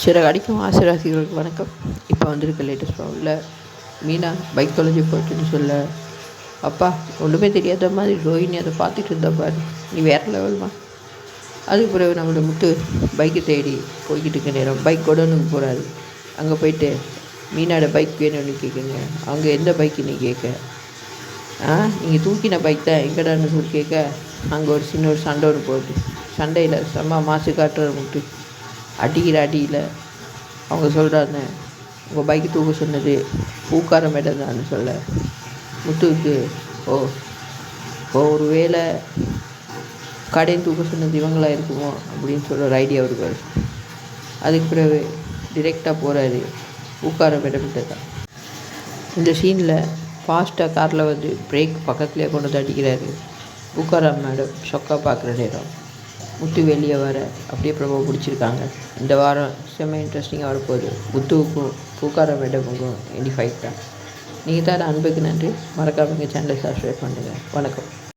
சில அடிக்கும் ஆசிராசிகளுக்கு வணக்கம். இப்போ வந்திருக்க லேட்டஸ்ட் ப்ராப்ளமில் மீனா பைக் தொலைஞ்சி போச்சுன்னு சொல்ல, அப்பா ஒன்றுமே தெரியாத மாதிரி ரோஹிணி அதை பார்த்துட்டு இருந்தா பாரு, நீ வேறு லெவல்மா. அதுக்கு பிறகு நம்மளோட முத்து பைக்கை தேடி போய்கிட்டு இருக்க நேரம் பைக் கொடனுக்கு போகிறாரு. அங்கே போயிட்டு மீனாவோட பைக் வேணும்னு கேட்குங்க. அவங்க எந்த பைக்குன்னு கேட்க, நீங்கள் தூக்கின பைக் தான் எங்கடான்னு சொல்லி கேட்க, அங்கே ஒரு சின்ன ஒரு சண்டை ஒன்று போகுது. சண்டையில் செம்ம மாசு காட்டுற முட்டு அடிக்கிற அடியில் அவங்க சொல்கிறாங்க, உங்கள் பைக்கு தூக்க சொன்னது பூக்கார மேடம் தான் சொல்ல, முத்துவுக்கு ஒரு வேளை கடையும் தூக்க சொன்னது இவங்களா இருக்குமோ அப்படின்னு சொல்ல ஒரு ஐடியா வருவார். அதுக்கு பிறகு டிரெக்டாக போகிறாரு பூக்கார மேடம்கிட்ட தான். இந்த சீனில் ஃபாஸ்ட்டாக காரில் வந்து பிரேக் பக்கத்துலேயே கொண்டு வந்து அடிக்கிறாரு. பூக்காரா மேடம் ஷொக்காக பார்க்குற நேரம் முத்து வெளியே வர அப்படியே ப்ரமோ பிடிச்சிருக்காங்க. இந்த வாரம் செம்ம இன்ட்ரெஸ்டிங்காக வரப்போகுது. முத்துவுக்கும் பூக்கார மேடமுக்கும் ஃபைட் தான். நீங்கள் தான் அன்புக்கு நன்றி. மறக்காம எங்கள் சேனலை சப்ஸ்கிரைப் பண்ணுங்கள். வணக்கம்.